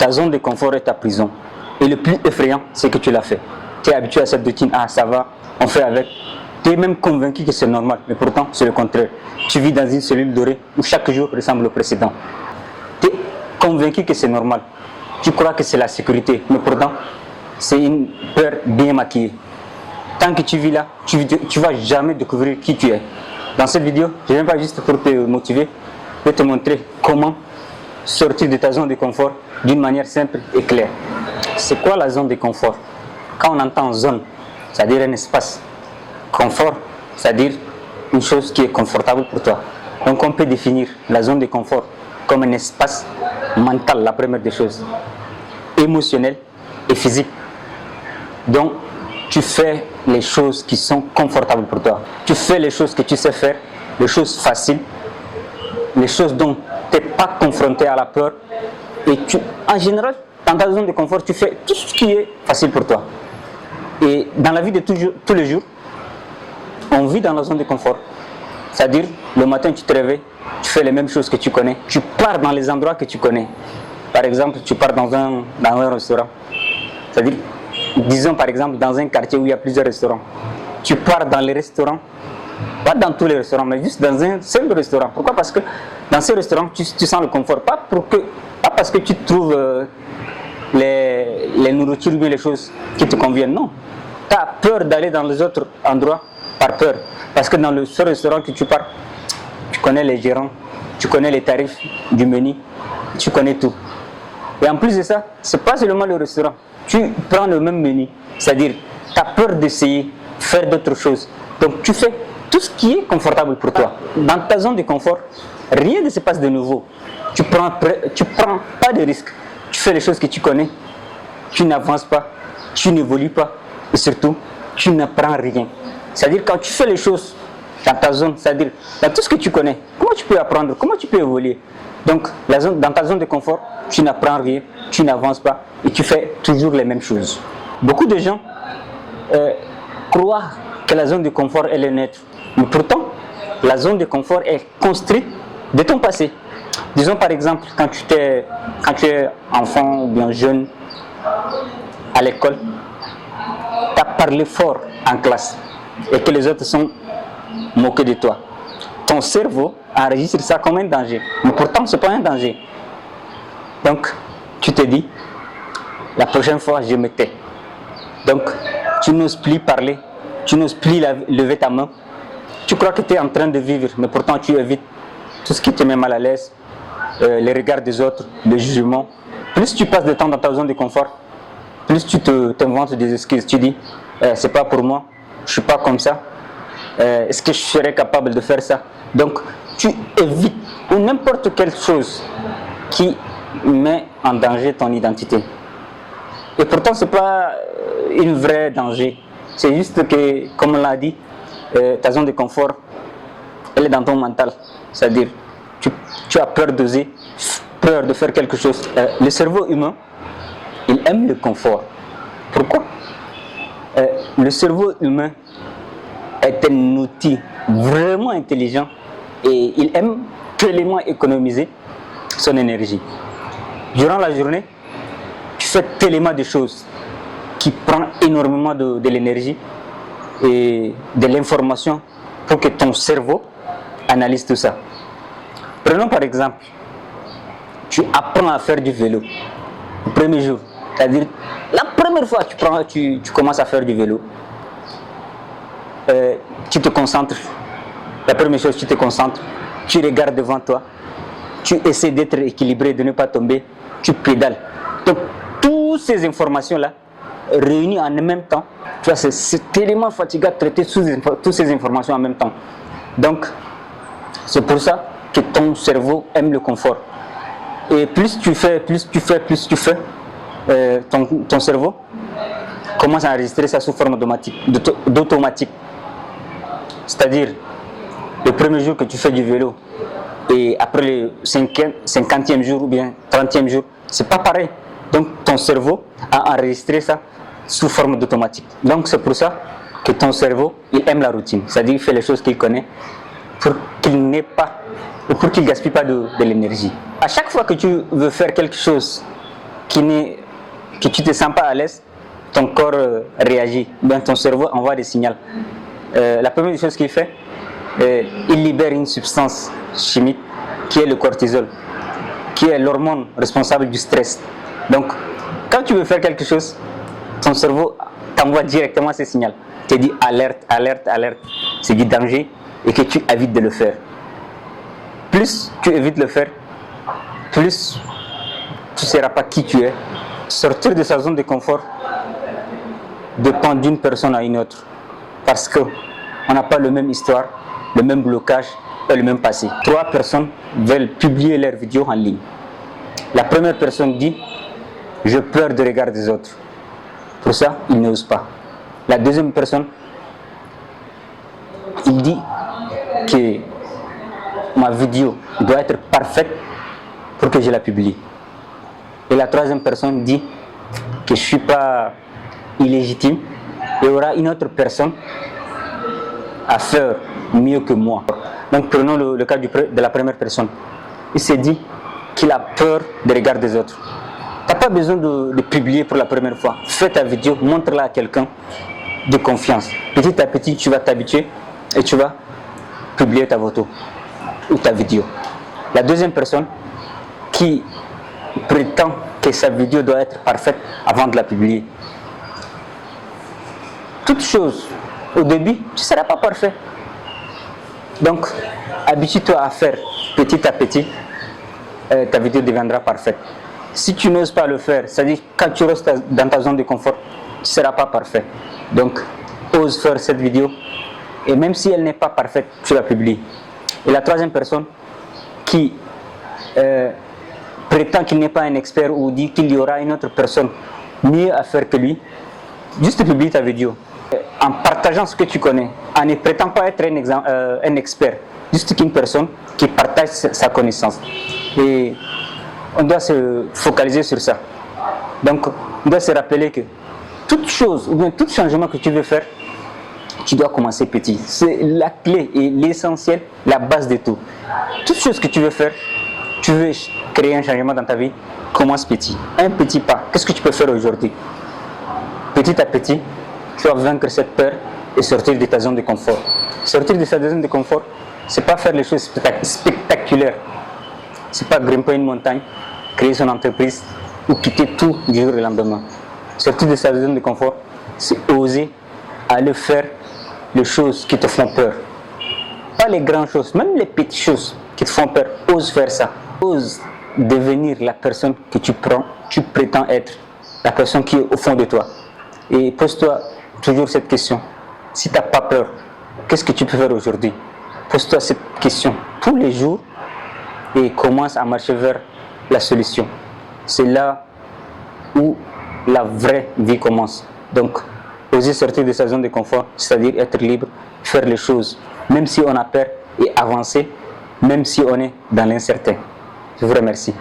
Ta zone de confort est ta prison. Et le plus effrayant, c'est que tu l'as fait. Tu es habitué à cette routine, ah ça va, on fait avec. Tu es même convaincu que c'est normal, mais pourtant c'est le contraire. Tu vis dans une cellule dorée où chaque jour ressemble au précédent. Tu es convaincu que c'est normal. Tu crois que c'est la sécurité, mais pourtant c'est une peur bien maquillée. Tant que tu vis là, tu ne vas jamais découvrir qui tu es. Dans cette vidéo, je ne viens pas juste pour te motiver, je vais te montrer comment sortir de ta zone de confort d'une manière simple et claire. C'est quoi la zone de confort? Quand on entend zone, c'est-à-dire un espace. Confort, c'est-à-dire une chose qui est confortable pour toi. Donc on peut définir la zone de confort comme un espace mental, la première des choses, émotionnel et physique. Donc tu fais les choses qui sont confortables pour toi. Tu fais les choses que tu sais faire, les choses faciles, les choses dont tu n'es pas confronté à la peur. Et en général, dans ta zone de confort, tu fais tout ce qui est facile pour toi. Et dans la vie de tous les jours, on vit dans la zone de confort. C'est-à-dire, le matin, tu te réveilles, tu fais les mêmes choses que tu connais. Tu pars dans les endroits que tu connais. Par exemple, tu pars dans un restaurant. C'est-à-dire, disons par exemple, dans un quartier où il y a plusieurs restaurants. Tu pars dans les restaurants, pas dans tous les restaurants, mais juste dans un seul restaurant. Pourquoi? Parce que dans ce restaurant, tu sens le confort. Pas parce que tu trouves les nourritures ou les choses qui te conviennent. Non. Tu as peur d'aller dans les autres endroits par peur. Parce que dans ce restaurant que tu pars, tu connais les gérants, tu connais les tarifs du menu, tu connais tout. Et en plus de ça, ce n'est pas seulement le restaurant. Tu prends le même menu, c'est-à-dire tu as peur d'essayer, faire d'autres choses. Donc tu fais tout ce qui est confortable pour toi. Dans ta zone de confort, rien ne se passe de nouveau. Tu prends pas de risques. Tu fais les choses que tu connais. Tu n'avances pas, tu n'évolues pas. Et surtout, tu n'apprends rien. C'est-à-dire quand tu fais les choses dans ta zone, c'est-à-dire dans tout ce que tu connais, comment tu peux apprendre, comment tu peux évoluer? Donc dans ta zone de confort, tu n'apprends rien, tu n'avances pas et tu fais toujours les mêmes choses. Beaucoup de gens croient que la zone de confort est neutre. Mais pourtant, la zone de confort est construite de ton passé. Disons par exemple, quand tu es enfant ou bien jeune à l'école, tu as parlé fort en classe et que les autres sont moqués de toi. Ton cerveau enregistre ça comme un danger, mais pourtant ce n'est pas un danger. Donc tu te dis, la prochaine fois je me tais. Donc tu n'oses plus parler, tu n'oses plus lever ta main. Tu crois que tu es en train de vivre, mais pourtant tu évites tout ce qui te met mal à l'aise, les regards des autres, le jugement. Plus tu passes de temps dans ta zone de confort, plus tu t'inventes des excuses. Tu dis, c'est pas pour moi, je suis pas comme ça. Est-ce que je serais capable de faire ça? Donc tu évites ou n'importe quelle chose qui met en danger ton identité. Et pourtant ce n'est pas un vrai danger. C'est juste que, comme on l'a dit, ta zone de confort, elle est dans ton mental. C'est-à-dire, tu as peur d'oser, peur de faire quelque chose. Le cerveau humain, il aime le confort. Pourquoi? Le cerveau humain est un outil vraiment intelligent et il aime tellement économiser son énergie. Durant la journée, tu fais tellement de choses qui prennent énormément de l'énergie et de l'information pour que ton cerveau analyse tout ça. Prenons par exemple, tu apprends à faire du vélo le premier jour, c'est-à-dire la première fois tu commences à faire du vélo, tu te concentres, la première chose tu te concentres, tu regardes devant toi, tu essaies d'être équilibré, de ne pas tomber, tu pédales. Donc toutes ces informations-là, réunies en même temps, tu vois, c'est tellement fatigant de traiter toutes ces informations en même temps. Donc c'est pour ça que ton cerveau aime le confort. Et plus tu fais, ton cerveau commence à enregistrer ça sous forme d'automatique. C'est-à-dire, le premier jour que tu fais du vélo et après le 50e jour ou bien 30e jour, c'est pas pareil. Donc ton cerveau a enregistré ça sous forme d'automatique. Donc c'est pour ça que ton cerveau, il aime la routine. C'est-à-dire, il fait les choses qu'il connaît pour qu'il n'ait pas, ou pour qu'il ne gaspille pas de l'énergie. À chaque fois que tu veux faire quelque chose que tu ne te sens pas à l'aise, ton corps réagit, ben, ton cerveau envoie des signaux. La première chose qu'il fait, il libère une substance chimique qui est le cortisol, qui est l'hormone responsable du stress. Donc, quand tu veux faire quelque chose, ton cerveau t'envoie directement ces signaux. Tu te dis alerte, alerte, alerte, c'est du danger et que tu évites de le faire. Plus tu évites de le faire, plus tu ne sauras pas qui tu es. Sortir de sa zone de confort dépend d'une personne à une autre. Parce qu'on n'a pas la même histoire, le même blocage et le même passé. 3 personnes veulent publier leurs vidéos en ligne. La première personne dit « J'ai peur du regard des autres ». Pour ça, il n'ose pas. La deuxième personne, il dit que ma vidéo doit être parfaite pour que je la publie. Et la troisième personne dit que je ne suis pas illégitime. Il y aura une autre personne à faire mieux que moi. Donc prenons le cas de la première personne. Il s'est dit qu'il a peur des regards des autres. Tu n'as pas besoin de publier pour la première fois. Fais ta vidéo, montre-la à quelqu'un de confiance. Petit à petit, tu vas t'habituer et tu vas publier ta photo ou ta vidéo. La deuxième personne qui prétend que sa vidéo doit être parfaite avant de la publier. Toute chose, au début, tu ne seras pas parfait. Donc, habitue-toi à faire petit à petit, ta vidéo deviendra parfaite. Si tu n'oses pas le faire, c'est-à-dire quand tu restes dans ta zone de confort, tu ne seras pas parfait. Donc, ose faire cette vidéo et même si elle n'est pas parfaite, tu la publies. Et la troisième personne qui prétend qu'il n'est pas un expert ou dit qu'il y aura une autre personne mieux à faire que lui, juste publie ta vidéo. En partageant ce que tu connais, en ne prétendant pas être un expert, juste qu'une personne qui partage sa connaissance. Et on doit se focaliser sur ça. Donc, on doit se rappeler que toute chose, ou bien tout changement que tu veux faire, tu dois commencer petit. C'est la clé et l'essentiel, la base de tout. Toute chose que tu veux faire, tu veux créer un changement dans ta vie, commence petit. Un petit pas. Qu'est-ce que tu peux faire aujourd'hui? Petit à petit, tu vas vaincre cette peur et sortir de ta zone de confort. Sortir de sa zone de confort, c'est pas faire les choses spectaculaires. C'est pas grimper une montagne, créer son entreprise ou quitter tout du jour au lendemain. Sortir de sa zone de confort, c'est oser aller faire les choses qui te font peur. Pas les grandes choses, même les petites choses qui te font peur. Ose faire ça. Ose devenir la personne que tu prétends être. La personne qui est au fond de toi. Et pose-toi toujours cette question. Si tu n'as pas peur, qu'est-ce que tu peux faire aujourd'hui? Pose-toi cette question tous les jours et commence à marcher vers la solution. C'est là où la vraie vie commence. Donc, oser sortir de sa zone de confort, c'est-à-dire être libre, faire les choses, même si on a peur, et avancer, même si on est dans l'incertain. Je vous remercie.